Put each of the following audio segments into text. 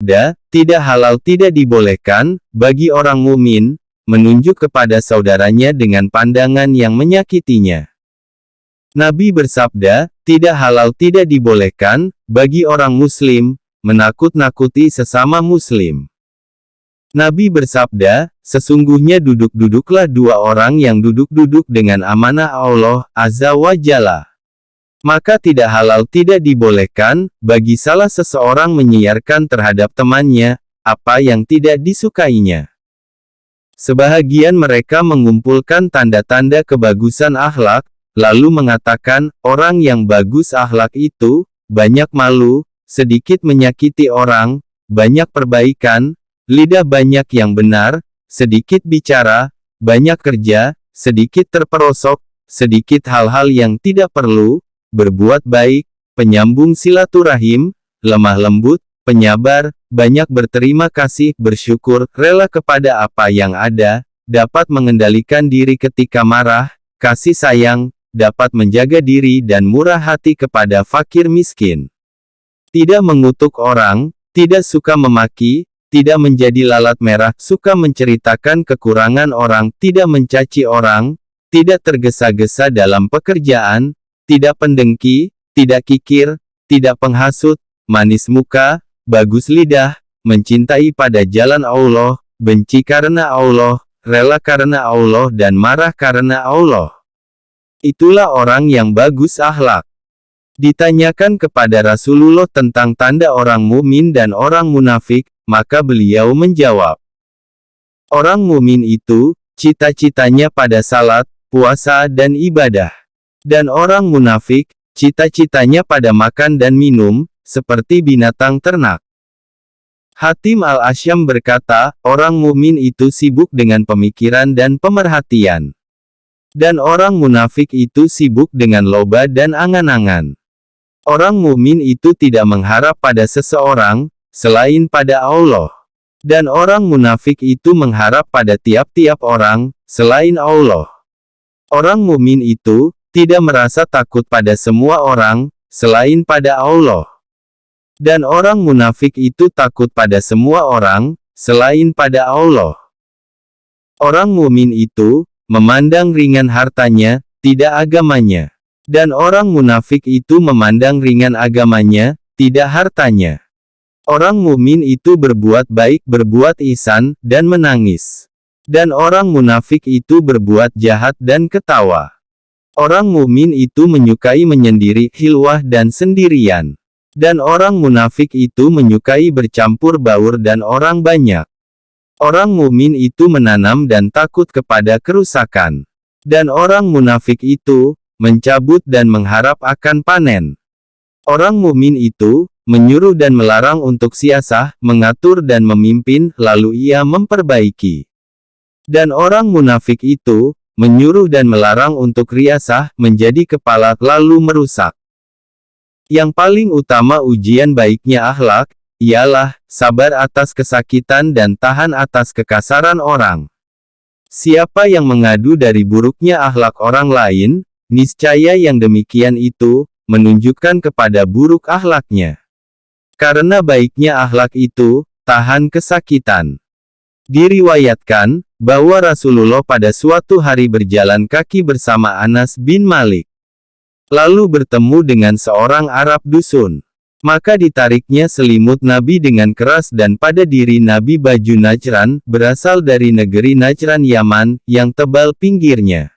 bersabda, tidak halal tidak dibolehkan, bagi orang mukmin, menunjuk kepada saudaranya dengan pandangan yang menyakitinya. Nabi bersabda, tidak halal tidak dibolehkan, bagi orang muslim, menakut-nakuti sesama muslim. Nabi bersabda, sesungguhnya duduk-duduklah dua orang yang duduk-duduk dengan amanah Allah Azza wa Jalla. Maka tidak halal tidak dibolehkan, bagi salah seseorang menyiarkan terhadap temannya, apa yang tidak disukainya. Sebahagian mereka mengumpulkan tanda-tanda kebagusan akhlak, lalu mengatakan, orang yang bagus akhlak itu, banyak malu, sedikit menyakiti orang, banyak perbaikan, lidah banyak yang benar, sedikit bicara, banyak kerja, sedikit terperosok, sedikit hal-hal yang tidak perlu, berbuat baik, penyambung silaturahim, lemah lembut, penyabar, banyak berterima kasih, bersyukur, rela kepada apa yang ada, dapat mengendalikan diri ketika marah, kasih sayang, dapat menjaga diri dan murah hati kepada fakir miskin. Tidak mengutuk orang, tidak suka memaki, tidak menjadi lalat merah, suka menceritakan kekurangan orang, tidak mencaci orang, tidak tergesa-gesa dalam pekerjaan, tidak pendengki, tidak kikir, tidak penghasut, manis muka, bagus lidah, mencintai pada jalan Allah, benci karena Allah, rela karena Allah dan marah karena Allah. Itulah orang yang bagus akhlak. Ditanyakan kepada Rasulullah tentang tanda orang mukmin dan orang munafik, maka beliau menjawab, orang mukmin itu, cita-citanya pada salat, puasa dan ibadah. Dan orang munafik, cita-citanya pada makan dan minum, seperti binatang ternak. Hatim al-Asyam berkata, orang mukmin itu sibuk dengan pemikiran dan pemerhatian. Dan orang munafik itu sibuk dengan loba dan angan-angan. Orang mukmin itu tidak mengharap pada seseorang, selain pada Allah. Dan orang munafik itu mengharap pada tiap-tiap orang, selain Allah. Orang mukmin itu tidak merasa takut pada semua orang, selain pada Allah. Dan orang munafik itu takut pada semua orang, selain pada Allah. Orang mukmin itu memandang ringan hartanya, tidak agamanya. Dan orang munafik itu memandang ringan agamanya, tidak hartanya. Orang mukmin itu berbuat baik, berbuat ihsan, dan menangis. Dan orang munafik itu berbuat jahat dan ketawa. Orang mukmin itu menyukai menyendiri, khilwah dan sendirian. Dan orang munafik itu menyukai bercampur baur dan orang banyak. Orang mukmin itu menanam dan takut kepada kerusakan. Dan orang munafik itu mencabut dan mengharap akan panen. Orang mukmin itu menyuruh dan melarang untuk siasah, mengatur dan memimpin, lalu ia memperbaiki. Dan orang munafik itu menyuruh dan melarang untuk riasah, menjadi kepala, lalu merusak. Yang paling utama ujian baiknya akhlak, ialah sabar atas kesakitan dan tahan atas kekasaran orang. Siapa yang mengadu dari buruknya akhlak orang lain, niscaya yang demikian itu menunjukkan kepada buruk akhlaknya. Karena baiknya akhlak itu tahan kesakitan. Diriwayatkan bahwa Rasulullah pada suatu hari berjalan kaki bersama Anas bin Malik. Lalu bertemu dengan seorang Arab dusun. Maka ditariknya selimut Nabi dengan keras dan pada diri Nabi baju Najran, berasal dari negeri Najran Yaman, yang tebal pinggirnya.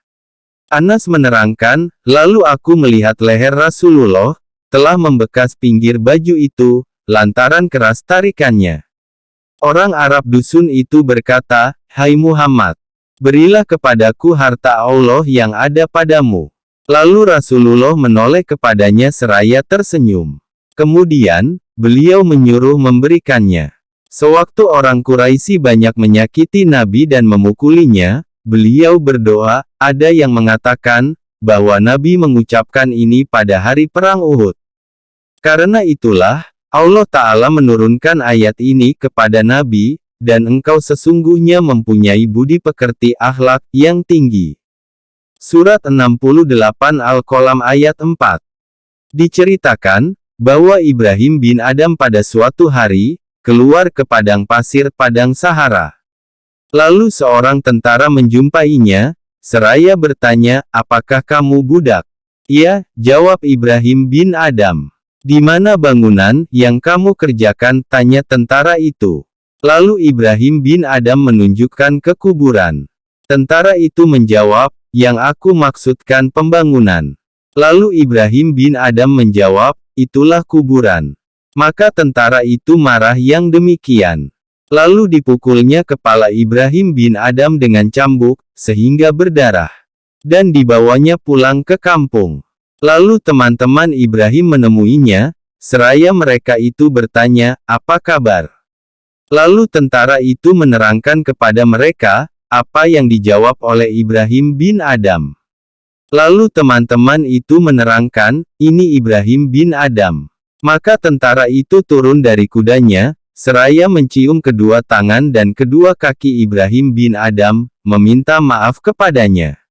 Anas menerangkan, lalu aku melihat leher Rasulullah, telah membekas pinggir baju itu, lantaran keras tarikannya. Orang Arab dusun itu berkata, hai Muhammad, berilah kepadaku harta Allah yang ada padamu. Lalu Rasulullah menoleh kepadanya seraya tersenyum. Kemudian, beliau menyuruh memberikannya. Sewaktu orang Quraisy banyak menyakiti Nabi dan memukulinya, beliau berdoa, ada yang mengatakan, bahwa Nabi mengucapkan ini pada hari perang Uhud. Karena itulah, Allah Ta'ala menurunkan ayat ini kepada Nabi, dan engkau sesungguhnya mempunyai budi pekerti akhlak yang tinggi. Surat 68 Al-Qalam ayat 4. Diceritakan, bahwa Ibrahim bin Adam pada suatu hari, keluar ke padang pasir padang Sahara. Lalu seorang tentara menjumpainya, seraya bertanya, apakah kamu budak? Ya, jawab Ibrahim bin Adham. Di mana bangunan yang kamu kerjakan? Tanya tentara itu. Lalu Ibrahim bin Adham menunjukkan ke kuburan. Tentara itu menjawab, yang aku maksudkan pembangunan. Lalu Ibrahim bin Adham menjawab, itulah kuburan. Maka tentara itu marah yang demikian. Lalu dipukulnya kepala Ibrahim bin Adham dengan cambuk, sehingga berdarah. Dan dibawanya pulang ke kampung. Lalu teman-teman Ibrahim menemuinya, seraya mereka itu bertanya, apa kabar? Lalu tentara itu menerangkan kepada mereka, apa yang dijawab oleh Ibrahim bin Adham. Lalu teman-teman itu menerangkan, ini Ibrahim bin Adham. Maka tentara itu turun dari kudanya, seraya mencium kedua tangan dan kedua kaki Ibrahim bin Adham, meminta maaf kepadanya.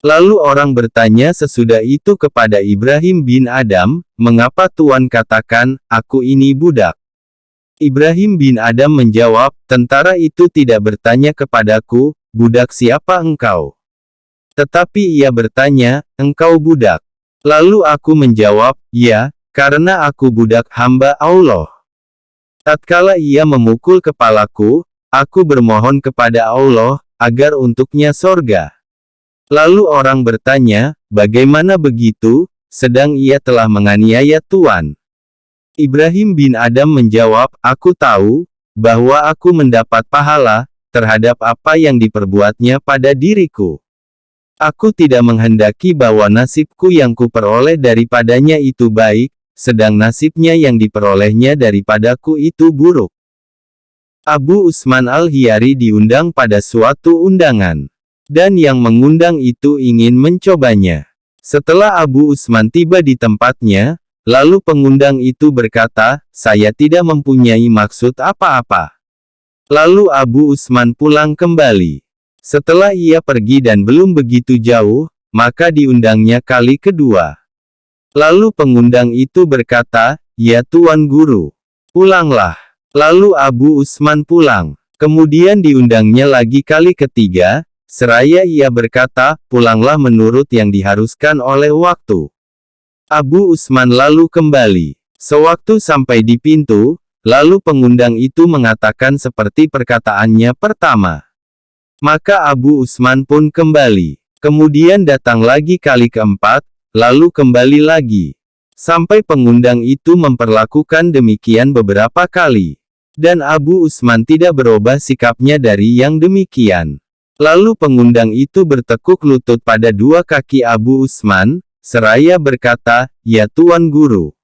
Lalu orang bertanya sesudah itu kepada Ibrahim bin Adham, mengapa Tuan katakan, aku ini budak? Ibrahim bin Adham menjawab, tentara itu tidak bertanya kepadaku, budak siapa engkau? Tetapi ia bertanya, engkau budak. Lalu aku menjawab, ya, karena aku budak hamba Allah. Tatkala ia memukul kepalaku, aku bermohon kepada Allah, agar untuknya sorga. Lalu orang bertanya, bagaimana begitu, sedang ia telah menganiaya Tuan? Ibrahim bin Adham menjawab, aku tahu, bahwa aku mendapat pahala, terhadap apa yang diperbuatnya pada diriku. Aku tidak menghendaki bahwa nasibku yang kuperoleh daripadanya itu baik, sedang nasibnya yang diperolehnya daripadaku itu buruk. Abu Usman al-Hiyari diundang pada suatu undangan. Dan yang mengundang itu ingin mencobanya. Setelah Abu Usman tiba di tempatnya, lalu pengundang itu berkata, saya tidak mempunyai maksud apa-apa. Lalu Abu Usman pulang kembali. Setelah ia pergi dan belum begitu jauh, maka diundangnya kali kedua. Lalu pengundang itu berkata, ya Tuan Guru, pulanglah. Lalu Abu Usman pulang. Kemudian diundangnya lagi kali ketiga, seraya ia berkata, pulanglah menurut yang diharuskan oleh waktu. Abu Usman lalu kembali. Sewaktu sampai di pintu, lalu pengundang itu mengatakan seperti perkataannya pertama. Maka Abu Usman pun kembali. Kemudian datang lagi kali keempat, lalu kembali lagi. Sampai pengundang itu memperlakukan demikian beberapa kali. Dan Abu Usman tidak berubah sikapnya dari yang demikian. Lalu pengundang itu bertekuk lutut pada dua kaki Abu Usman, seraya berkata, ya Tuan Guru.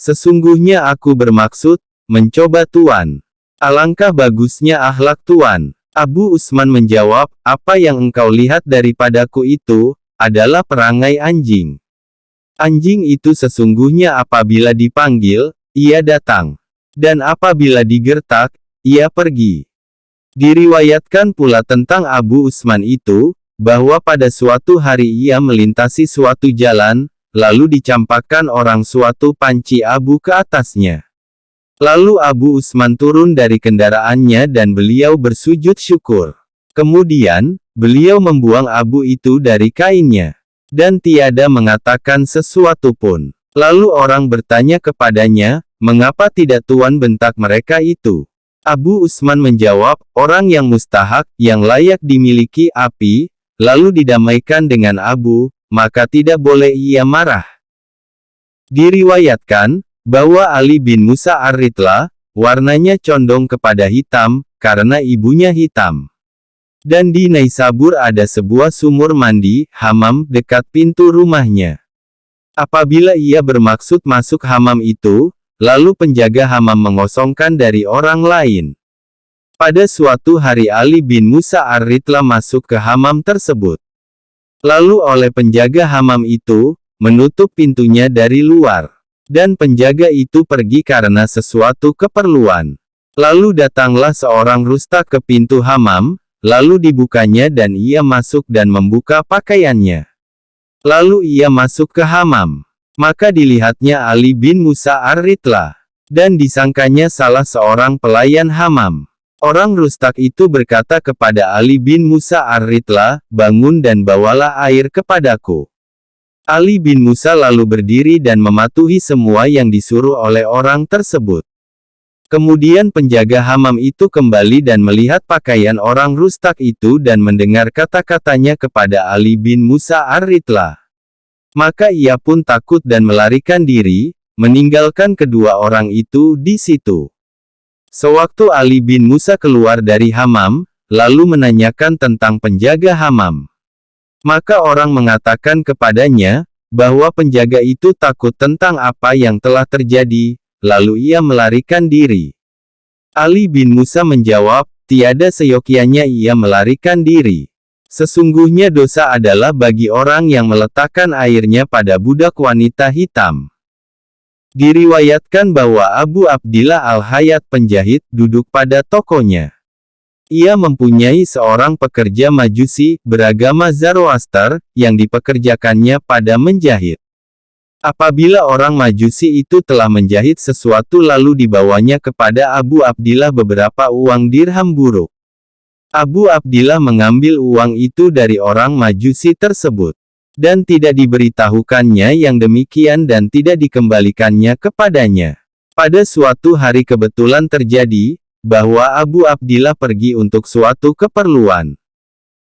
Sesungguhnya aku bermaksud, mencoba Tuan. Alangkah bagusnya akhlak Tuan. Abu Usman menjawab, apa yang engkau lihat daripadaku itu, adalah perangai anjing. Anjing itu sesungguhnya apabila dipanggil, ia datang. Dan apabila digertak, ia pergi. Diriwayatkan pula tentang Abu Usman itu, bahwa pada suatu hari ia melintasi suatu jalan, lalu dicampakkan orang suatu panci abu ke atasnya. Lalu Abu Usman turun dari kendaraannya dan beliau bersujud syukur. Kemudian, beliau membuang abu itu dari kainnya. Dan tiada mengatakan sesuatu pun. Lalu orang bertanya kepadanya, mengapa tidak Tuan bentak mereka itu? Abu Usman menjawab, orang yang mustahak, yang layak dimiliki api, lalu didamaikan dengan abu, maka tidak boleh ia marah. Diriwayatkan, bahwa Ali bin Musa ar-Ritlah, warnanya condong kepada hitam, karena ibunya hitam. Dan di Naisabur ada sebuah sumur mandi, hamam, dekat pintu rumahnya. Apabila ia bermaksud masuk hamam itu, lalu penjaga hamam mengosongkan dari orang lain. Pada suatu hari Ali bin Musa ar-Ritlah masuk ke hamam tersebut. Lalu oleh penjaga hamam itu, menutup pintunya dari luar. Dan penjaga itu pergi karena sesuatu keperluan. Lalu datanglah seorang rustak ke pintu hamam, lalu dibukanya dan ia masuk dan membuka pakaiannya. Lalu ia masuk ke hamam. Maka dilihatnya Ali bin Musa ar-Ritlah. Dan disangkanya salah seorang pelayan Hammam. Orang Rustak itu berkata kepada Ali bin Musa Ar-Ritlah, bangun dan bawalah air kepadaku. Ali bin Musa lalu berdiri dan mematuhi semua yang disuruh oleh orang tersebut. Kemudian penjaga Hammam itu kembali dan melihat pakaian orang Rustak itu dan mendengar kata-katanya kepada Ali bin Musa Ar-Ritlah. Maka ia pun takut dan melarikan diri, meninggalkan kedua orang itu di situ. Sewaktu Ali bin Musa keluar dari Hammam, lalu menanyakan tentang penjaga Hammam. Maka orang mengatakan kepadanya, bahwa penjaga itu takut tentang apa yang telah terjadi, lalu ia melarikan diri. Ali bin Musa menjawab, tiada seyogyanya ia melarikan diri. Sesungguhnya dosa adalah bagi orang yang meletakkan airnya pada budak wanita hitam. Diriwayatkan bahwa Abu Abdillah Al-Hayat penjahit duduk pada tokonya. Ia mempunyai seorang pekerja majusi beragama Zoroaster yang dipekerjakannya pada menjahit. Apabila orang majusi itu telah menjahit sesuatu lalu dibawanya kepada Abu Abdillah beberapa uang dirham buruk. Abu Abdillah mengambil uang itu dari orang majusi tersebut. Dan tidak diberitahukannya yang demikian dan tidak dikembalikannya kepadanya. Pada suatu hari kebetulan terjadi, bahwa Abu Abdillah pergi untuk suatu keperluan.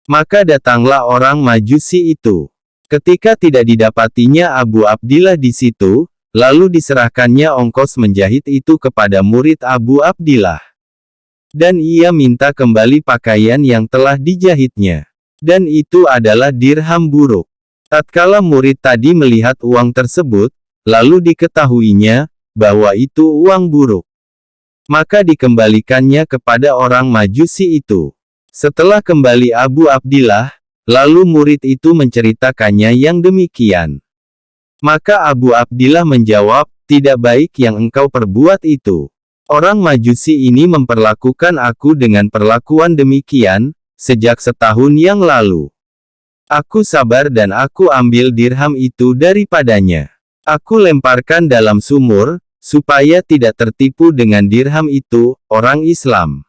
Maka datanglah orang majusi itu. Ketika tidak didapatinya Abu Abdillah di situ, lalu diserahkannya ongkos menjahit itu kepada murid Abu Abdillah. Dan ia minta kembali pakaian yang telah dijahitnya. Dan itu adalah dirham buruk. Tatkala murid tadi melihat uang tersebut, lalu diketahuinya, bahwa itu uang buruk. Maka dikembalikannya kepada orang majusi itu. Setelah kembali Abu Abdillah, lalu murid itu menceritakannya yang demikian. Maka Abu Abdillah menjawab, tidak baik yang engkau perbuat itu. Orang majusi ini memperlakukan aku dengan perlakuan demikian, sejak setahun yang lalu. Aku sabar dan aku ambil dirham itu daripadanya. Aku lemparkan dalam sumur, supaya tidak tertipu dengan dirham itu, orang Islam.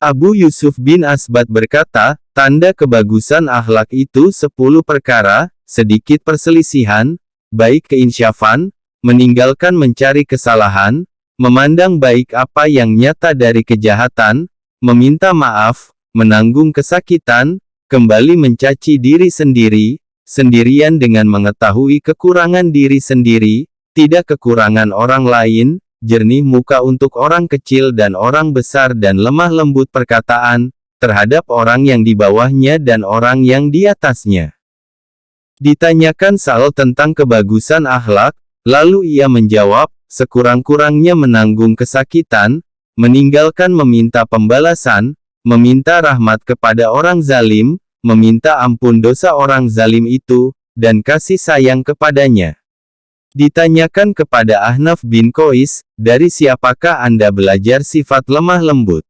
Abu Yusuf bin Asbat berkata, tanda kebagusan akhlak itu 10 perkara, sedikit perselisihan, baik keinsyafan, meninggalkan mencari kesalahan, memandang baik apa yang nyata dari kejahatan, meminta maaf, menanggung kesakitan, kembali mencaci diri sendiri, sendirian dengan mengetahui kekurangan diri sendiri, tidak kekurangan orang lain, jernih muka untuk orang kecil dan orang besar dan lemah lembut perkataan, terhadap orang yang di bawahnya dan orang yang di atasnya. Ditanyakan soal tentang kebagusan akhlak, lalu ia menjawab, sekurang-kurangnya menanggung kesakitan, meninggalkan meminta pembalasan, meminta rahmat kepada orang zalim, meminta ampun dosa orang zalim itu, dan kasih sayang kepadanya. Ditanyakan kepada Ahnaf bin Qais, dari siapakah Anda belajar sifat lemah lembut?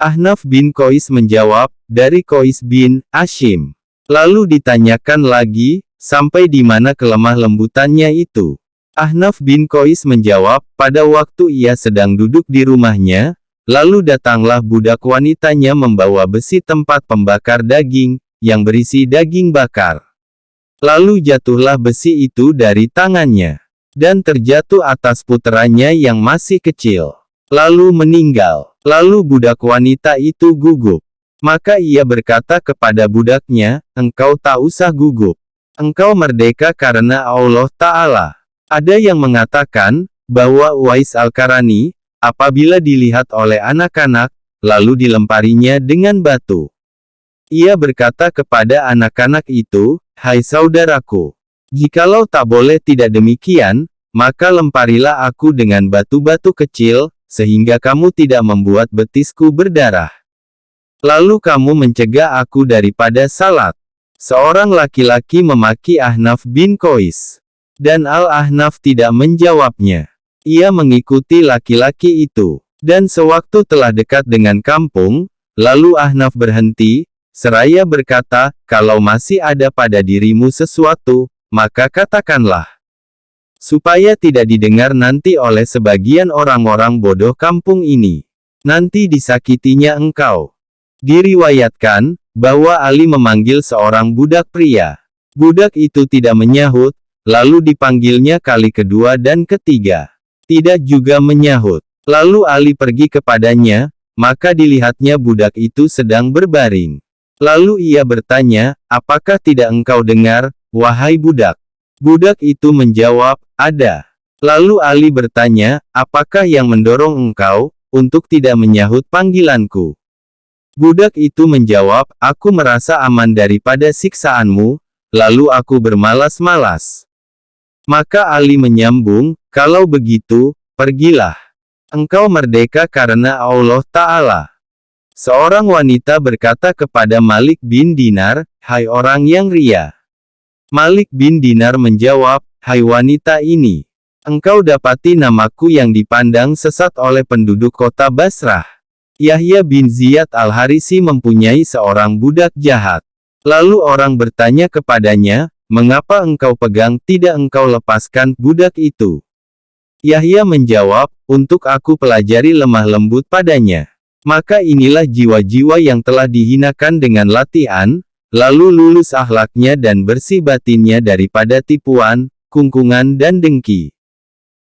Ahnaf bin Qais menjawab, dari Qais bin Hashim. Lalu ditanyakan lagi, sampai di mana kelemah lembutannya itu? Ahnaf bin Qais menjawab, pada waktu ia sedang duduk di rumahnya, lalu datanglah budak wanitanya membawa besi tempat pembakar daging, yang berisi daging bakar. Lalu jatuhlah besi itu dari tangannya, dan terjatuh atas puteranya yang masih kecil. Lalu meninggal. Lalu budak wanita itu gugup. Maka ia berkata kepada budaknya, engkau tak usah gugup. Engkau merdeka karena Allah Ta'ala. Ada yang mengatakan, bahwa Uwais Al-Qarani, apabila dilihat oleh anak-anak, lalu dilemparinya dengan batu. Ia berkata kepada anak-anak itu, hai saudaraku, jikalau tak boleh tidak demikian, maka lemparilah aku dengan batu-batu kecil, sehingga kamu tidak membuat betisku berdarah. Lalu kamu mencegah aku daripada salat. Seorang laki-laki memaki Ahnaf bin Qais. Dan Al-Ahnaf tidak menjawabnya. Ia mengikuti laki-laki itu. Dan sewaktu telah dekat dengan kampung, lalu Ahnaf berhenti, seraya berkata, kalau masih ada pada dirimu sesuatu, maka katakanlah. Supaya tidak didengar nanti oleh sebagian orang-orang bodoh kampung ini. Nanti disakitinya engkau. Diriwayatkan, bahwa Ali memanggil seorang budak pria. Budak itu tidak menyahut, lalu dipanggilnya kali kedua dan ketiga. Tidak juga menyahut. Lalu Ali pergi kepadanya, maka dilihatnya budak itu sedang berbaring. Lalu ia bertanya, apakah tidak engkau dengar, wahai budak? Budak itu menjawab, ada. Lalu Ali bertanya, apakah yang mendorong engkau, untuk tidak menyahut panggilanku? Budak itu menjawab, aku merasa aman daripada siksaanmu, lalu aku bermalas-malas. Maka Ali menyambung, kalau begitu, pergilah. Engkau merdeka karena Allah Ta'ala. Seorang wanita berkata kepada Malik bin Dinar, hai orang yang ria. Malik bin Dinar menjawab, hai wanita ini. Engkau dapati namaku yang dipandang sesat oleh penduduk kota Basrah. Yahya bin Ziyad al-Harisi mempunyai seorang budak jahat. Lalu orang bertanya kepadanya, mengapa engkau pegang tidak engkau lepaskan budak itu? Yahya menjawab, untuk aku pelajari lemah lembut padanya. Maka inilah jiwa-jiwa yang telah dihinakan dengan latihan, lalu lulus akhlaknya dan bersih batinnya daripada tipuan, kungkungan dan dengki.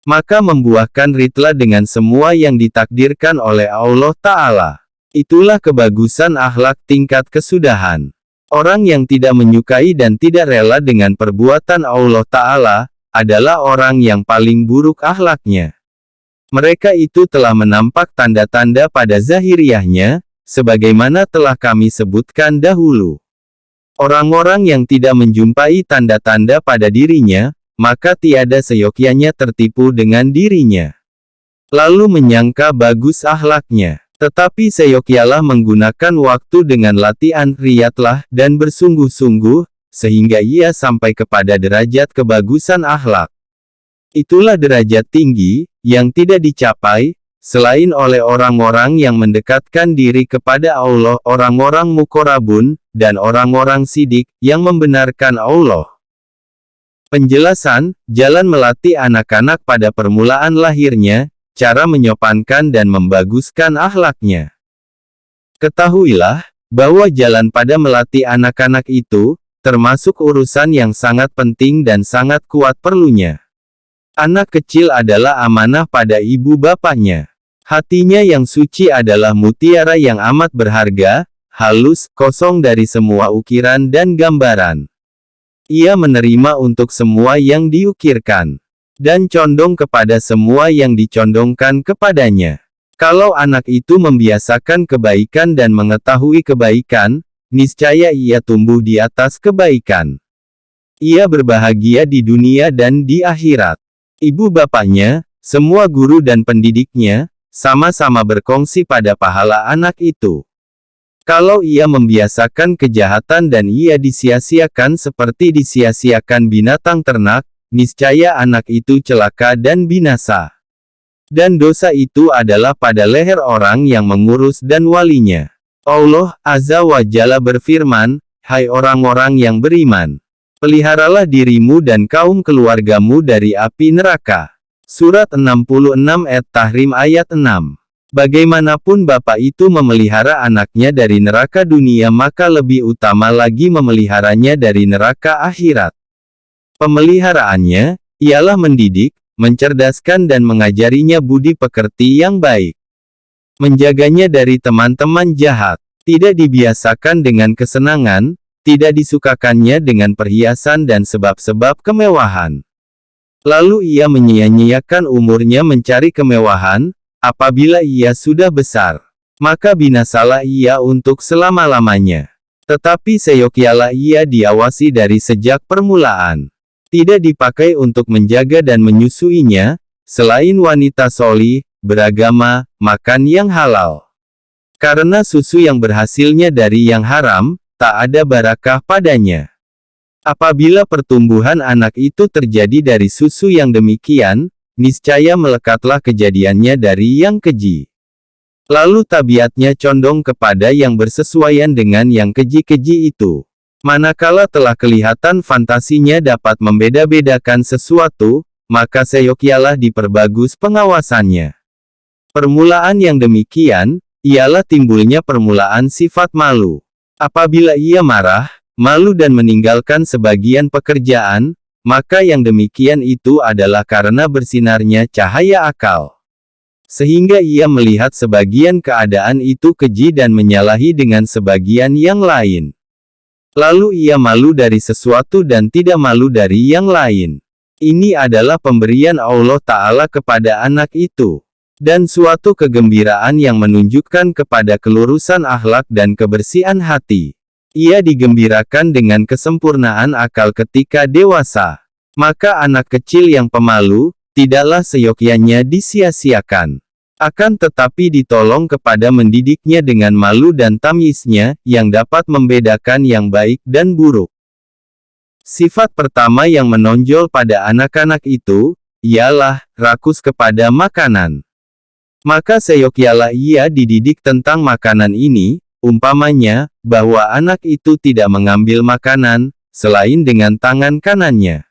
Maka membuahkan ridla dengan semua yang ditakdirkan oleh Allah Ta'ala. Itulah kebagusan akhlak tingkat kesudahan. Orang yang tidak menyukai dan tidak rela dengan perbuatan Allah Ta'ala, adalah orang yang paling buruk akhlaknya. Mereka itu telah menampak tanda-tanda pada zahiriahnya, sebagaimana telah kami sebutkan dahulu. Orang-orang yang tidak menjumpai tanda-tanda pada dirinya, maka tiada seyogyanya tertipu dengan dirinya. Lalu menyangka bagus akhlaknya. Tetapi seyogyalah menggunakan waktu dengan latihan riyatlah dan bersungguh-sungguh, sehingga ia sampai kepada derajat kebagusan akhlak. Itulah derajat tinggi, yang tidak dicapai, selain oleh orang-orang yang mendekatkan diri kepada Allah, orang-orang muqarrabun, dan orang-orang sidik, yang membenarkan Allah. Penjelasan, jalan melatih anak-anak pada permulaan lahirnya, cara menyopankan dan membaguskan akhlaknya. Ketahuilah, bahwa jalan pada melatih anak-anak itu, termasuk urusan yang sangat penting dan sangat kuat perlunya. Anak kecil adalah amanah pada ibu bapaknya. Hatinya yang suci adalah mutiara yang amat berharga, halus, kosong dari semua ukiran dan gambaran. Ia menerima untuk semua yang diukirkan, dan condong kepada semua yang dicondongkan kepadanya. Kalau anak itu membiasakan kebaikan dan mengetahui kebaikan, niscaya ia tumbuh di atas kebaikan. Ia berbahagia di dunia dan di akhirat. Ibu bapaknya, semua guru dan pendidiknya, sama-sama berkongsi pada pahala anak itu. Kalau ia membiasakan kejahatan dan ia disia-siakan seperti disia-siakan binatang ternak, niscaya anak itu celaka dan binasa. Dan dosa itu adalah pada leher orang yang mengurus dan walinya. Allah Azza wa Jalla berfirman, hai orang-orang yang beriman, peliharalah dirimu dan kaum keluargamu dari api neraka. Surat 66 At-Tahrim ayat 6. Bagaimanapun bapak itu memelihara anaknya dari neraka dunia, maka lebih utama lagi memeliharanya dari neraka akhirat. Pemeliharaannya, ialah mendidik, mencerdaskan dan mengajarinya budi pekerti yang baik. Menjaganya dari teman-teman jahat. Tidak dibiasakan dengan kesenangan, tidak disukakannya dengan perhiasan dan sebab-sebab kemewahan. Lalu ia menyia-nyiakan umurnya mencari kemewahan, apabila ia sudah besar, maka binasalah ia untuk selama-lamanya. Tetapi seyogyalah ia diawasi dari sejak permulaan. Tidak dipakai untuk menjaga dan menyusuinya, selain wanita solih, beragama, makan yang halal. Karena susu yang berhasilnya dari yang haram, tak ada barakah padanya. Apabila pertumbuhan anak itu terjadi dari susu yang demikian, niscaya melekatlah kejadiannya dari yang keji. Lalu tabiatnya condong kepada yang bersesuaian dengan yang keji-keji itu. Manakala telah kelihatan fantasinya dapat membeda-bedakan sesuatu, maka seyogialah diperbagus pengawasannya. Permulaan yang demikian, ialah timbulnya permulaan sifat malu. Apabila ia marah, malu dan meninggalkan sebagian pekerjaan, maka yang demikian itu adalah karena bersinarnya cahaya akal. Sehingga ia melihat sebagian keadaan itu keji dan menyalahi dengan sebagian yang lain. Lalu ia malu dari sesuatu dan tidak malu dari yang lain. Ini adalah pemberian Allah Ta'ala kepada anak itu. Dan suatu kegembiraan yang menunjukkan kepada kelurusan akhlak dan kebersihan hati. Ia digembirakan dengan kesempurnaan akal ketika dewasa. Maka anak kecil yang pemalu, tidaklah seyogyanya disia-siakan. Akan tetapi ditolong kepada mendidiknya dengan malu dan tamyiznya, yang dapat membedakan yang baik dan buruk. Sifat pertama yang menonjol pada anak-anak itu, ialah rakus kepada makanan. Maka seyogialah ia dididik tentang makanan ini, umpamanya, bahwa anak itu tidak mengambil makanan, selain dengan tangan kanannya.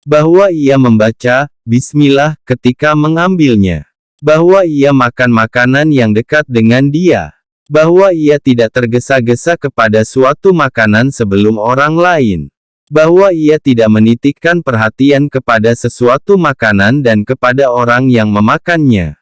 Bahwa ia membaca, Bismillah, ketika mengambilnya. Bahwa ia makan makanan yang dekat dengan dia. Bahwa ia tidak tergesa-gesa kepada suatu makanan sebelum orang lain. Bahwa ia tidak menitikkan perhatian kepada sesuatu makanan dan kepada orang yang memakannya.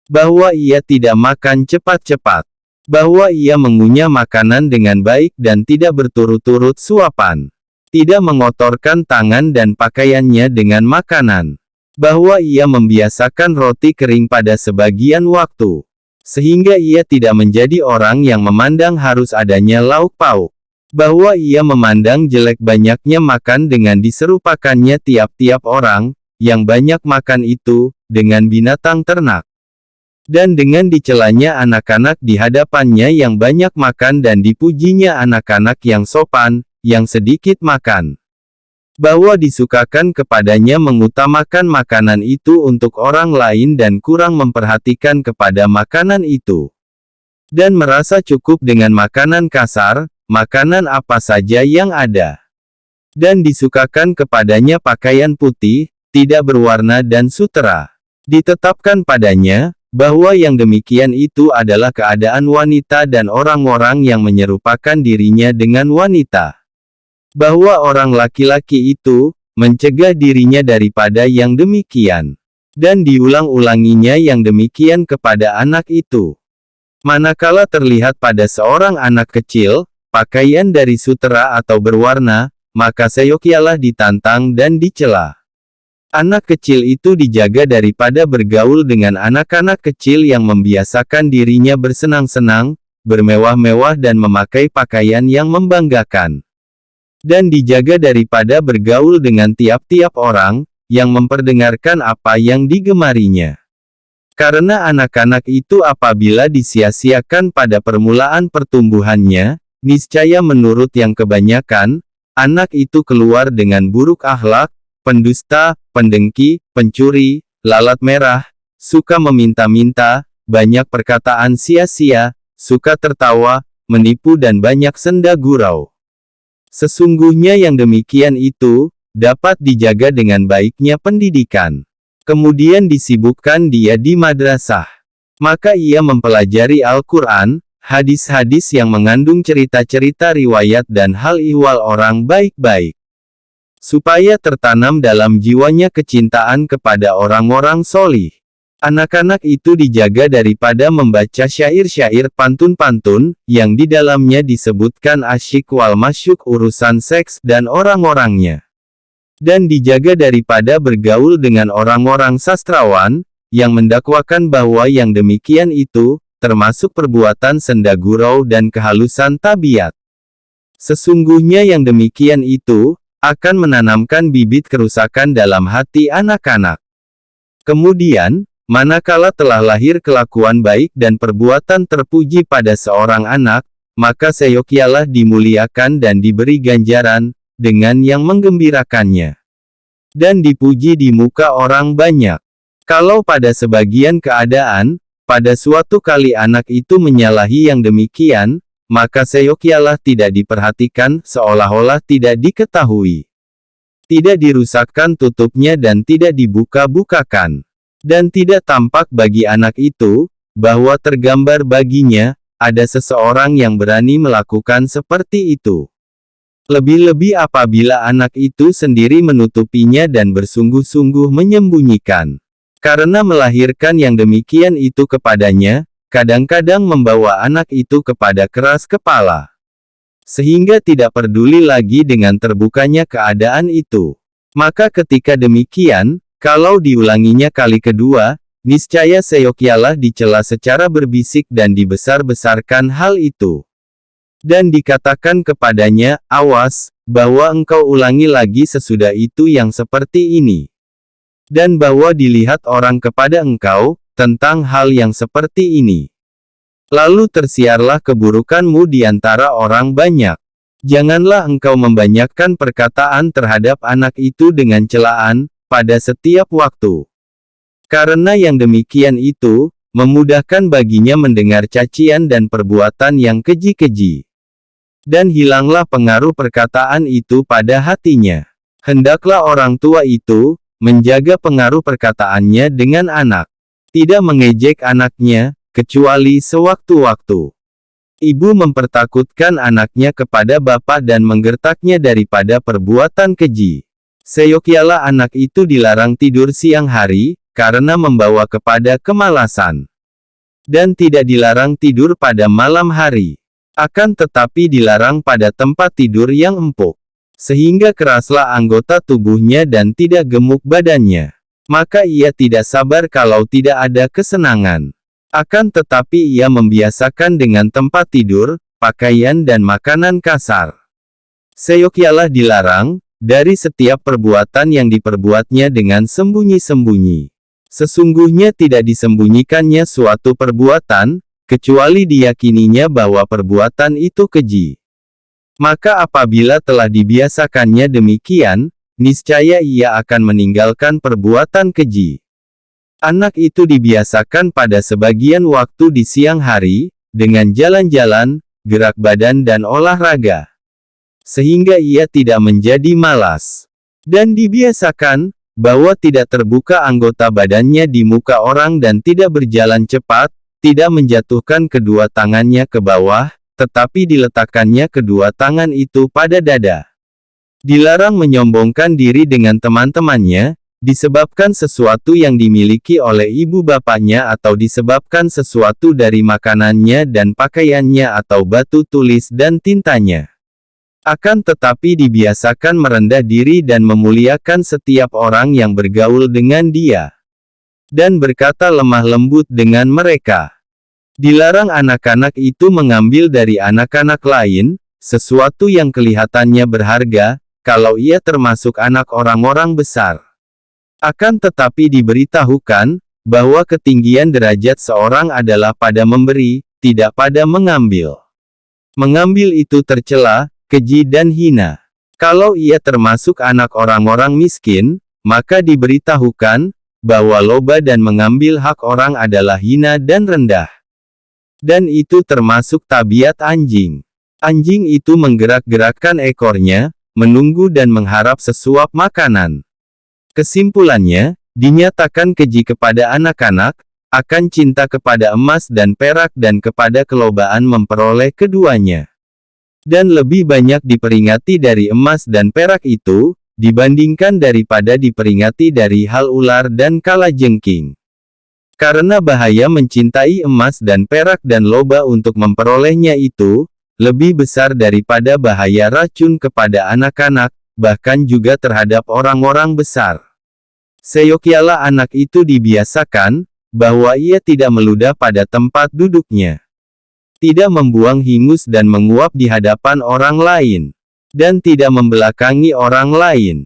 Bahwa ia tidak makan cepat-cepat. Bahwa ia mengunyah makanan dengan baik dan tidak berturut-turut suapan. Tidak mengotorkan tangan dan pakaiannya dengan makanan. Bahwa ia membiasakan roti kering pada sebagian waktu. Sehingga ia tidak menjadi orang yang memandang harus adanya lauk pauk. Bahwa ia memandang jelek banyaknya makan dengan diserupakannya tiap-tiap orang, yang banyak makan itu, dengan binatang ternak. Dan dengan dicelanya anak-anak di hadapannya yang banyak makan dan dipujinya anak-anak yang sopan, yang sedikit makan. Bahwa disukakan kepadanya mengutamakan makanan itu untuk orang lain dan kurang memperhatikan kepada makanan itu. Dan merasa cukup dengan makanan kasar, makanan apa saja yang ada. Dan disukakan kepadanya pakaian putih, tidak berwarna dan sutera. Ditetapkan padanya, bahwa yang demikian itu adalah keadaan wanita dan orang-orang yang menyerupakan dirinya dengan wanita. Bahwa orang laki-laki itu, mencegah dirinya daripada yang demikian. Dan diulang-ulanginya yang demikian kepada anak itu. Manakala terlihat pada seorang anak kecil, pakaian dari sutera atau berwarna, maka seyogialah ditantang dan dicela. Anak kecil itu dijaga daripada bergaul dengan anak-anak kecil yang membiasakan dirinya bersenang-senang, bermewah-mewah dan memakai pakaian yang membanggakan. Dan dijaga daripada bergaul dengan tiap-tiap orang, yang memperdengarkan apa yang digemarinya. Karena anak-anak itu apabila disia-siakan pada permulaan pertumbuhannya, niscaya menurut yang kebanyakan, anak itu keluar dengan buruk akhlak, pendusta, pendengki, pencuri, lalat merah, suka meminta-minta, banyak perkataan sia-sia, suka tertawa, menipu dan banyak senda gurau. Sesungguhnya yang demikian itu, dapat dijaga dengan baiknya pendidikan. Kemudian disibukkan dia di madrasah. Maka ia mempelajari Al-Quran, hadis-hadis yang mengandung cerita-cerita riwayat dan hal ihwal orang baik-baik. Supaya tertanam dalam jiwanya kecintaan kepada orang-orang solih. Anak-anak itu dijaga daripada membaca syair-syair pantun-pantun, yang di dalamnya disebutkan asyik wal masyuk urusan seks dan orang-orangnya. Dan dijaga daripada bergaul dengan orang-orang sastrawan, yang mendakwakan bahwa yang demikian itu, termasuk perbuatan senda gurau dan kehalusan tabiat. Sesungguhnya yang demikian itu, akan menanamkan bibit kerusakan dalam hati anak-anak. Kemudian, manakala telah lahir kelakuan baik dan perbuatan terpuji pada seorang anak, maka seyogialah dimuliakan dan diberi ganjaran, dengan yang menggembirakannya. Dan dipuji di muka orang banyak. Kalau pada sebagian keadaan, pada suatu kali anak itu menyalahi yang demikian, maka seyogialah tidak diperhatikan, seolah-olah tidak diketahui. Tidak dirusakkan tutupnya dan tidak dibuka-bukakan. Dan tidak tampak bagi anak itu, bahwa tergambar baginya, ada seseorang yang berani melakukan seperti itu. Lebih-lebih apabila anak itu sendiri menutupinya dan bersungguh-sungguh menyembunyikan. Karena melahirkan yang demikian itu kepadanya, kadang-kadang membawa anak itu kepada keras kepala. Sehingga tidak peduli lagi dengan terbukanya keadaan itu. Maka ketika demikian, kalau diulanginya kali kedua, niscaya seyogialah dicela secara berbisik dan dibesar-besarkan hal itu. Dan dikatakan kepadanya, awas, bahwa engkau ulangi lagi sesudah itu yang seperti ini. Dan bahwa dilihat orang kepada engkau, tentang hal yang seperti ini. Lalu tersiarlah keburukanmu di antara orang banyak. Janganlah engkau membanyakkan perkataan terhadap anak itu dengan celaan, pada setiap waktu. Karena yang demikian itu, memudahkan baginya mendengar cacian dan perbuatan yang keji-keji. Dan hilanglah pengaruh perkataan itu pada hatinya. Hendaklah orang tua itu, menjaga pengaruh perkataannya dengan anak. Tidak mengejek anaknya, kecuali sewaktu-waktu. Ibu mempertakutkan anaknya kepada bapak dan menggertaknya daripada perbuatan keji. Seyogialah anak itu dilarang tidur siang hari, karena membawa kepada kemalasan. Dan tidak dilarang tidur pada malam hari. Akan tetapi dilarang pada tempat tidur yang empuk. Sehingga keraslah anggota tubuhnya dan tidak gemuk badannya. Maka ia tidak sabar kalau tidak ada kesenangan. Akan tetapi ia membiasakan dengan tempat tidur, pakaian dan makanan kasar. Seyogialah dilarang, dari setiap perbuatan yang diperbuatnya dengan sembunyi-sembunyi. Sesungguhnya tidak disembunyikannya suatu perbuatan, kecuali diyakininya bahwa perbuatan itu keji. Maka apabila telah dibiasakannya demikian, niscaya ia akan meninggalkan perbuatan keji. Anak itu dibiasakan pada sebagian waktu di siang hari, dengan jalan-jalan, gerak badan dan olahraga. Sehingga ia tidak menjadi malas. Dan dibiasakan, bahwa tidak terbuka anggota badannya di muka orang dan tidak berjalan cepat, tidak menjatuhkan kedua tangannya ke bawah, tetapi diletakkannya kedua tangan itu pada dada. Dilarang menyombongkan diri dengan teman-temannya, disebabkan sesuatu yang dimiliki oleh ibu bapaknya atau disebabkan sesuatu dari makanannya dan pakaiannya atau batu tulis dan tintanya. Akan tetapi dibiasakan merendah diri dan memuliakan setiap orang yang bergaul dengan dia. Dan berkata lemah lembut dengan mereka. Dilarang anak-anak itu mengambil dari anak-anak lain, sesuatu yang kelihatannya berharga, kalau ia termasuk anak orang-orang besar. Akan tetapi diberitahukan, bahwa ketinggian derajat seorang adalah pada memberi, tidak pada mengambil. Mengambil itu tercela, keji dan hina. Kalau ia termasuk anak orang-orang miskin, maka diberitahukan, bahwa loba dan mengambil hak orang adalah hina dan rendah. Dan itu termasuk tabiat anjing. Anjing itu menggerak-gerakkan ekornya, menunggu dan mengharap sesuap makanan. Kesimpulannya, dinyatakan keji kepada anak-anak, akan cinta kepada emas dan perak dan kepada kelobaan memperoleh keduanya. Dan lebih banyak diperingati dari emas dan perak itu, dibandingkan daripada diperingati dari hal ular dan kalajengking. Karena bahaya mencintai emas dan perak dan loba untuk memperolehnya itu, lebih besar daripada bahaya racun kepada anak-anak, bahkan juga terhadap orang-orang besar. Seyogialah anak itu dibiasakan, bahwa ia tidak meludah pada tempat duduknya. Tidak membuang hingus dan menguap di hadapan orang lain. Dan tidak membelakangi orang lain.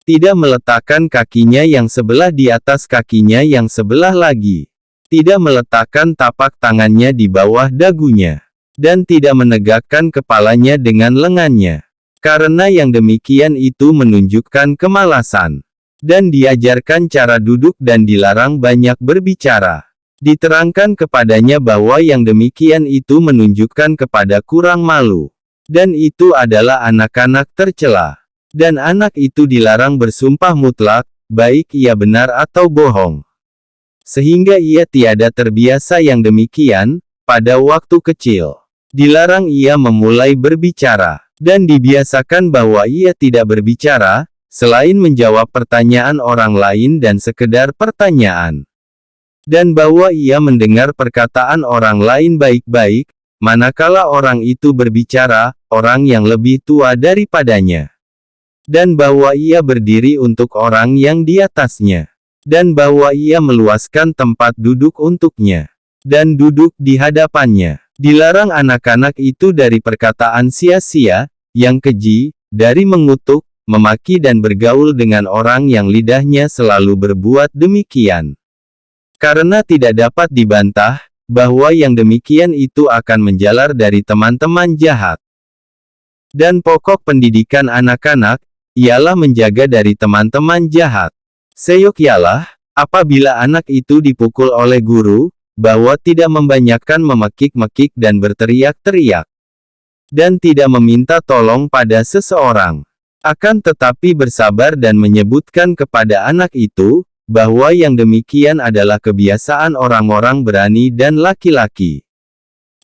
Tidak meletakkan kakinya yang sebelah di atas kakinya yang sebelah lagi. Tidak meletakkan tapak tangannya di bawah dagunya. Dan tidak menegakkan kepalanya dengan lengannya. Karena yang demikian itu menunjukkan kemalasan. Dan diajarkan cara duduk dan dilarang banyak berbicara. Diterangkan kepadanya bahwa yang demikian itu menunjukkan kepada kurang malu. Dan itu adalah anak-anak tercela. Dan anak itu dilarang bersumpah mutlak, baik ia benar atau bohong. Sehingga ia tiada terbiasa yang demikian, pada waktu kecil. Dilarang ia memulai berbicara, dan dibiasakan bahwa ia tidak berbicara, selain menjawab pertanyaan orang lain dan sekedar pertanyaan. Dan bahwa ia mendengar perkataan orang lain baik-baik, manakala orang itu berbicara, orang yang lebih tua daripadanya. Dan bahwa ia berdiri untuk orang yang di atasnya. Dan bahwa ia meluaskan tempat duduk untuknya. Dan duduk di hadapannya. Dilarang anak-anak itu dari perkataan sia-sia, yang keji, dari mengutuk, memaki dan bergaul dengan orang yang lidahnya selalu berbuat demikian. Karena tidak dapat dibantah, bahwa yang demikian itu akan menjalar dari teman-teman jahat. Dan pokok pendidikan anak-anak, ialah menjaga dari teman-teman jahat. Seyogyallah, apabila anak itu dipukul oleh guru, bahwa tidak membanyakkan memekik-mekik dan berteriak-teriak. Dan tidak meminta tolong pada seseorang. Akan tetapi bersabar dan menyebutkan kepada anak itu, bahwa yang demikian adalah kebiasaan orang-orang berani dan laki-laki.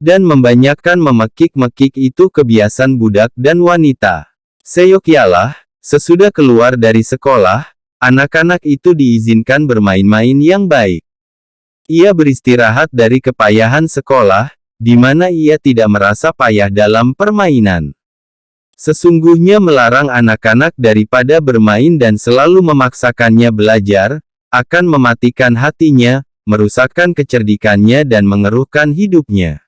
Dan membanyakkan memekik-mekik itu kebiasaan budak dan wanita. Seyogyallah, sesudah keluar dari sekolah, anak-anak itu diizinkan bermain-main yang baik. Ia beristirahat dari kepayahan sekolah, di mana ia tidak merasa payah dalam permainan. Sesungguhnya melarang anak-anak daripada bermain dan selalu memaksakannya belajar, akan mematikan hatinya, merusakkan kecerdikannya dan mengeruhkan hidupnya.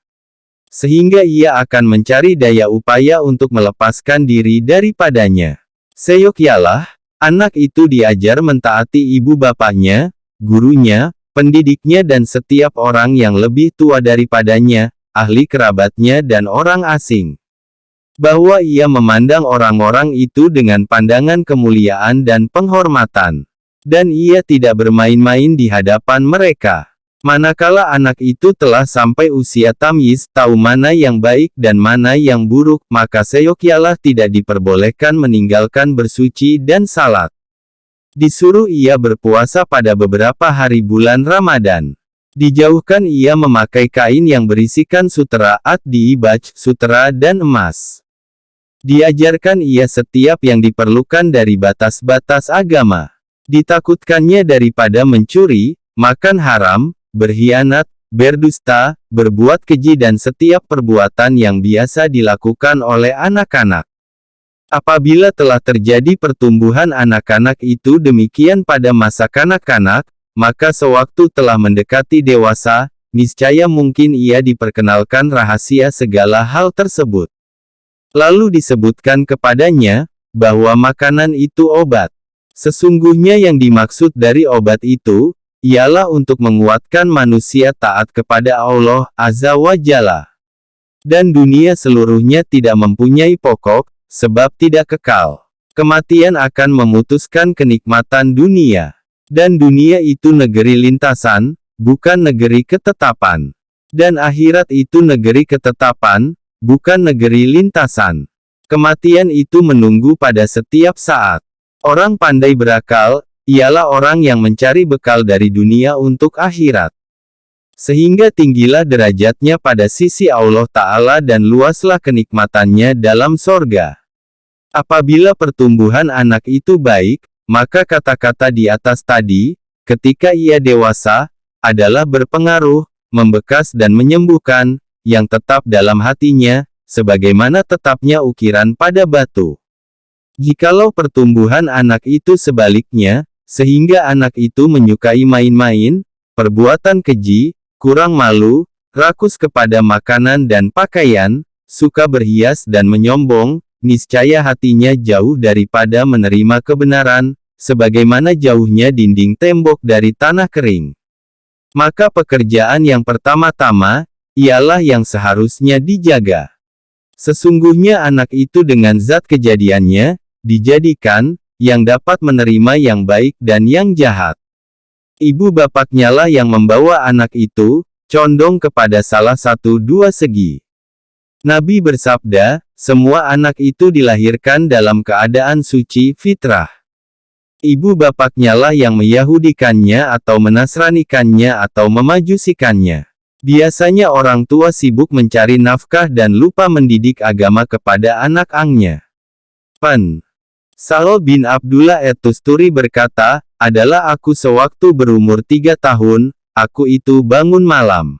Sehingga ia akan mencari daya upaya untuk melepaskan diri daripadanya. Seyogyallah, anak itu diajar mentaati ibu bapaknya, gurunya, pendidiknya dan setiap orang yang lebih tua daripadanya, ahli kerabatnya dan orang asing. Bahwa ia memandang orang-orang itu dengan pandangan kemuliaan dan penghormatan. Dan ia tidak bermain-main di hadapan mereka. Manakala anak itu telah sampai usia tamyiz, tahu mana yang baik dan mana yang buruk, maka seyogyallah tidak diperbolehkan meninggalkan bersuci dan salat. Disuruh ia berpuasa pada beberapa hari bulan Ramadan. Dijauhkan ia memakai kain yang berisikan sutera ad-diibaj, sutera dan emas. Diajarkan ia setiap yang diperlukan dari batas-batas agama. Ditakutkannya daripada mencuri, makan haram, berkhianat, berdusta, berbuat keji dan setiap perbuatan yang biasa dilakukan oleh anak-anak. Apabila telah terjadi pertumbuhan anak-anak itu demikian pada masa kanak-kanak, maka sewaktu telah mendekati dewasa, niscaya mungkin ia diperkenalkan rahasia segala hal tersebut. Lalu disebutkan kepadanya, bahwa makanan itu obat. Sesungguhnya yang dimaksud dari obat itu, ialah untuk menguatkan manusia taat kepada Allah Azza wa Jalla. Dan dunia seluruhnya tidak mempunyai pokok, sebab tidak kekal. Kematian akan memutuskan kenikmatan dunia. Dan dunia itu negeri lintasan, bukan negeri ketetapan. Dan akhirat itu negeri ketetapan, bukan negeri lintasan. Kematian itu menunggu pada setiap saat. Orang pandai berakal, ialah orang yang mencari bekal dari dunia untuk akhirat. Sehingga tinggilah derajatnya pada sisi Allah Ta'ala dan luaslah kenikmatannya dalam sorga. Apabila pertumbuhan anak itu baik, maka kata-kata di atas tadi, ketika ia dewasa, adalah berpengaruh, membekas dan menyembuhkan, yang tetap dalam hatinya, sebagaimana tetapnya ukiran pada batu. Jikalau pertumbuhan anak itu sebaliknya, sehingga anak itu menyukai main-main, perbuatan keji, kurang malu, rakus kepada makanan dan pakaian, suka berhias dan menyombong, niscaya hatinya jauh daripada menerima kebenaran, sebagaimana jauhnya dinding tembok dari tanah kering. Maka pekerjaan yang pertama-tama, ialah yang seharusnya dijaga. Sesungguhnya anak itu dengan zat kejadiannya, dijadikan, yang dapat menerima yang baik dan yang jahat. Ibu bapaknya lah yang membawa anak itu, condong kepada salah satu dua segi. Nabi bersabda, semua anak itu dilahirkan dalam keadaan suci fitrah. Ibu bapaknya lah yang meyahudikannya atau menasranikannya atau memajusikannya. Biasanya orang tua sibuk mencari nafkah dan lupa mendidik agama kepada anak-anaknya. Pen. Sa'al bin Abdullah at-Tusturi berkata, adalah aku sewaktu berumur 3 tahun, aku itu bangun malam.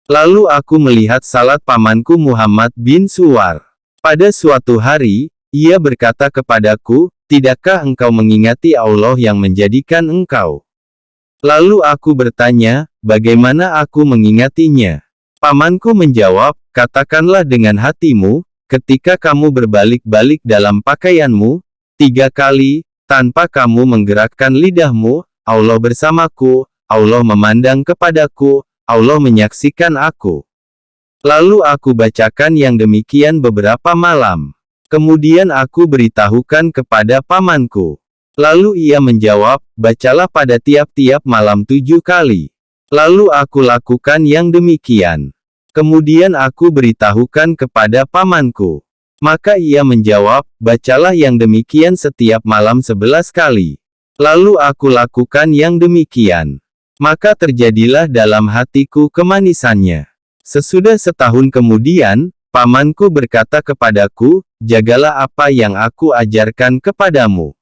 Lalu aku melihat salat pamanku Muhammad bin Suwar. Pada suatu hari, ia berkata kepadaku, tidakkah engkau mengingati Allah yang menjadikan engkau? Lalu aku bertanya, bagaimana aku mengingatinya? Pamanku menjawab, katakanlah dengan hatimu, ketika kamu berbalik-balik dalam pakaianmu, 3 kali, tanpa kamu menggerakkan lidahmu, Allah bersamaku, Allah memandang kepadaku, Allah menyaksikan aku. Lalu aku bacakan yang demikian beberapa malam. Kemudian aku beritahukan kepada pamanku. Lalu ia menjawab, bacalah pada tiap-tiap malam 7 kali. Lalu aku lakukan yang demikian. Kemudian aku beritahukan kepada pamanku. Maka ia menjawab, bacalah yang demikian setiap malam 11 kali. Lalu aku lakukan yang demikian. Maka terjadilah dalam hatiku kemanisannya. Sesudah setahun kemudian, pamanku berkata kepadaku, jagalah apa yang aku ajarkan kepadamu.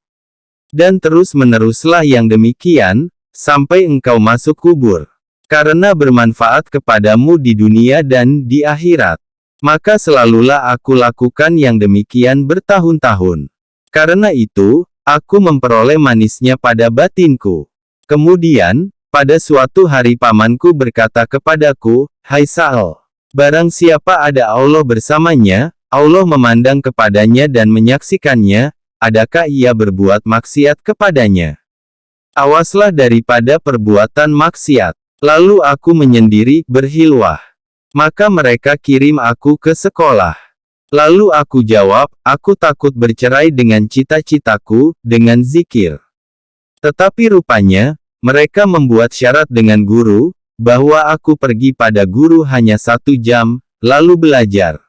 Dan terus-meneruslah yang demikian, sampai engkau masuk kubur. Karena bermanfaat kepadamu di dunia dan di akhirat. Maka selalulah aku lakukan yang demikian bertahun-tahun. Karena itu, aku memperoleh manisnya pada batinku. Kemudian, pada suatu hari pamanku berkata kepadaku, hai Sa'al, barang siapa ada Allah bersamanya, Allah memandang kepadanya dan menyaksikannya, adakah ia berbuat maksiat kepadanya? Awaslah daripada perbuatan maksiat. Lalu aku menyendiri, berhilwah. Maka mereka kirim aku ke sekolah. Lalu aku jawab, aku takut bercerai dengan cita-citaku, dengan zikir. Tetapi rupanya, mereka membuat syarat dengan guru, bahwa aku pergi pada guru hanya 1 jam, lalu belajar.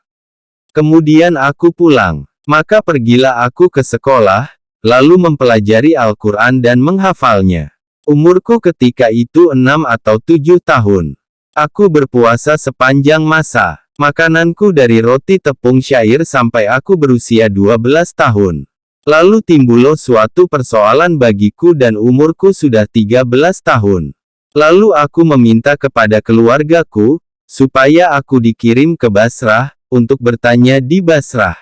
Kemudian aku pulang. Maka pergilah aku ke sekolah, lalu mempelajari Al-Quran dan menghafalnya. Umurku ketika itu 6 atau 7 tahun. Aku berpuasa sepanjang masa. Makananku dari roti tepung syair sampai aku berusia 12 tahun. Lalu timbullah suatu persoalan bagiku dan umurku sudah 13 tahun. Lalu aku meminta kepada keluargaku, supaya aku dikirim ke Basrah, untuk bertanya di Basrah.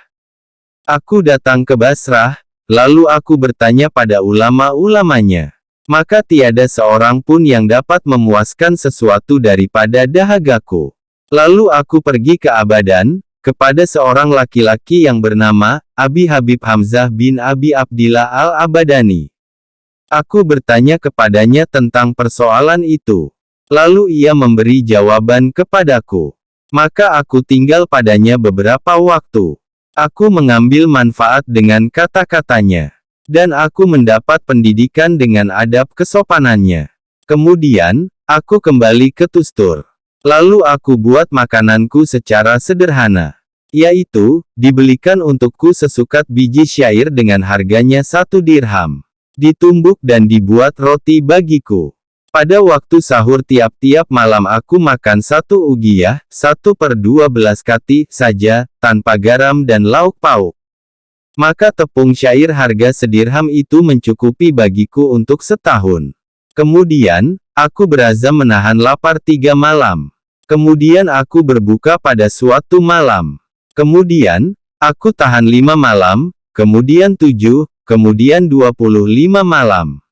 Aku datang ke Basrah, lalu aku bertanya pada ulama-ulamanya. Maka tiada seorang pun yang dapat memuaskan sesuatu daripada dahagaku. Lalu aku pergi ke Abadan, kepada seorang laki-laki yang bernama Abi Habib Hamzah bin Abi Abdillah al-Abadani. Aku bertanya kepadanya tentang persoalan itu. Lalu ia memberi jawaban kepadaku. Maka aku tinggal padanya beberapa waktu. Aku mengambil manfaat dengan kata-katanya. Dan aku mendapat pendidikan dengan adab kesopanannya. Kemudian, aku kembali ke Tustur. Lalu aku buat makananku secara sederhana. Yaitu, dibelikan untukku sesukat biji syair dengan harganya 1 dirham. Ditumbuk dan dibuat roti bagiku. Pada waktu sahur tiap-tiap malam aku makan 1 ugiyah, 1/12 kati, saja, tanpa garam dan lauk pauk. Maka tepung syair harga sedirham itu mencukupi bagiku untuk setahun. Kemudian, aku berazam menahan lapar 3 malam. Kemudian aku berbuka pada suatu malam. Kemudian, aku tahan 5 malam, kemudian 7, kemudian 25 malam.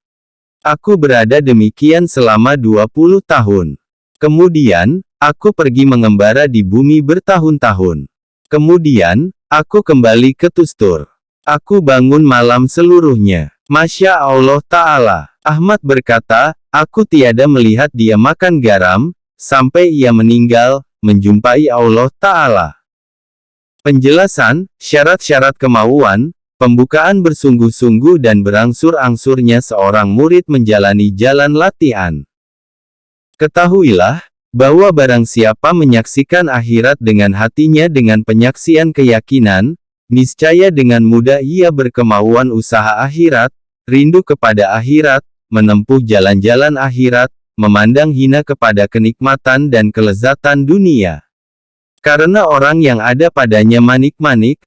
Aku berada demikian selama 20 tahun. Kemudian, aku pergi mengembara di bumi bertahun-tahun. Kemudian, aku kembali ke Tustur. Aku bangun malam seluruhnya. Masya Allah Ta'ala. Ahmad berkata, aku tiada melihat dia makan garam, sampai ia meninggal, menjumpai Allah Ta'ala. Penjelasan, syarat-syarat kemauan, pembukaan bersungguh-sungguh dan berangsur-angsurnya seorang murid menjalani jalan latihan. Ketahuilah, bahwa barang siapa menyaksikan akhirat dengan hatinya dengan penyaksian keyakinan, niscaya dengan mudah ia berkemauan usaha akhirat, rindu kepada akhirat, menempuh jalan-jalan akhirat, memandang hina kepada kenikmatan dan kelezatan dunia. Karena orang yang ada padanya manik-manik,